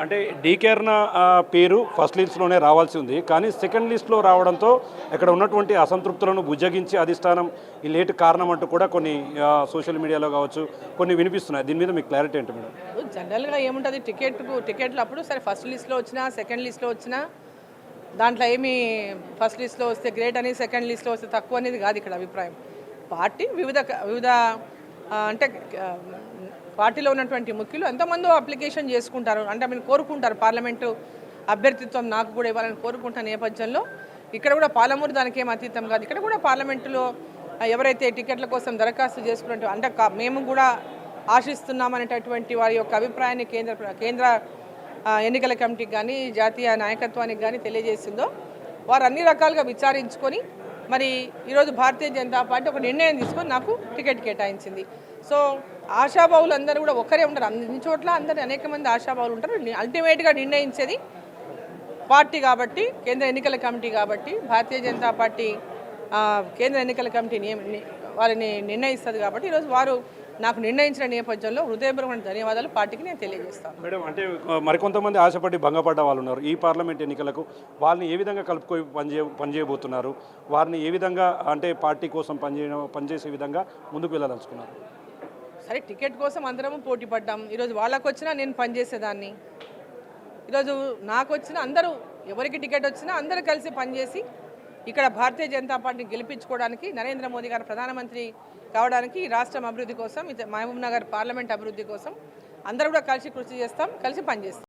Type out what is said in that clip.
అంటే డీకేర్న పేరు ఫస్ట్ లిస్ట్లోనే రావాల్సి ఉంది, కానీ సెకండ్ లిస్ట్లో రావడంతో ఇక్కడ ఉన్నటువంటి అసంతృప్తులను బుజ్జగించి అధిష్టానం ఈ లేటు కారణం అంటూ కూడా కొన్ని సోషల్ మీడియాలో కావచ్చు కొన్ని వినిపిస్తున్నాయి. దీని మీద మీకు క్లారిటీ ఏంటి మేడం? జనరల్గా ఏముంటుంది, టికెట్లు అప్పుడు సరే ఫస్ట్ లిస్ట్లో వచ్చినా సెకండ్ లిస్ట్లో వచ్చినా దాంట్లో ఏమి ఫస్ట్ లిస్ట్లో వస్తే గ్రేట్ అని సెకండ్ లిస్ట్లో వస్తే తక్కువ అనేది కాదు ఇక్కడ అభిప్రాయం. పార్టీ వివిధ అంటే పార్టీలో ఉన్నటువంటి ముఖ్యులు ఎంతమందో అప్లికేషన్ చేసుకుంటారు, అంటే మీరు కోరుకుంటారు పార్లమెంటు అభ్యర్థిత్వం నాకు కూడా ఇవ్వాలని కోరుకుంటున్న నేపథ్యంలో ఇక్కడ కూడా పాలమూరు దానికి ఏం అతీతం కాదు. ఇక్కడ కూడా పార్లమెంటులో ఎవరైతే టికెట్ల కోసం దరఖాస్తు చేసుకున్నట్టు అంటే మేము కూడా ఆశిస్తున్నామనేటటువంటి వారి యొక్క అభిప్రాయాన్ని కేంద్ర ఎన్నికల కమిటీకి కానీ జాతీయ నాయకత్వానికి కానీ తెలియజేసిందో వారు అన్ని రకాలుగా విచారించుకొని మరి ఈరోజు భారతీయ జనతా పార్టీ ఒక నిర్ణయం తీసుకొని నాకు టికెట్ కేటాయించింది. సో ఆశాభావులు అందరూ కూడా ఒకరే ఉంటారు, అన్ని చోట్ల అందరూ అనేక మంది ఆశాభావులు ఉంటారు. అల్టిమేట్గా నిర్ణయించేది పార్టీ కాబట్టి, కేంద్ర ఎన్నికల కమిటీ కాబట్టి, భారతీయ జనతా పార్టీ కేంద్ర ఎన్నికల కమిటీ వారిని నిర్ణయిస్తుంది కాబట్టి ఈరోజు వారు నాకు నిర్ణయించిన నేపథ్యంలో హృదయపూర్వకమైన ధన్యవాదాలు పార్టీకి నేను తెలియజేస్తాను. మేడం, అంటే మరికొంతమంది ఆశపడి భంగపడ్డ వాళ్ళు ఉన్నారు. ఈ పార్లమెంట్ ఎన్నికలకు వాళ్ళని ఏ విధంగా కలుపుకొని పనిచేయబోతున్నారు, వారిని ఏ విధంగా అంటే పార్టీ కోసం పనిచేసే విధంగా ముందుకు వెళ్ళదలుచుకున్నారు? సరే, టికెట్ కోసం అందరము పోటీ పడ్డాం. ఈరోజు వాళ్ళకు వచ్చినా నేను పనిచేసేదాన్ని, ఈరోజు నాకు వచ్చిన అందరూ ఎవరికి టికెట్ వచ్చినా అందరూ కలిసి పనిచేసి ఇక్కడ భారతీయ జనతా పార్టీని గెలిపించుకోవడానికి, నరేంద్ర మోదీ గారు ప్రధానమంత్రి కావడానికి, ఈ రాష్ట్రం అభివృద్ధి కోసం, మహబూబ్ నగర్ పార్లమెంట్ అభివృద్ధి కోసం అందరూ కూడా కలిసి కృషి చేస్తాం, కలిసి పనిచేస్తాం.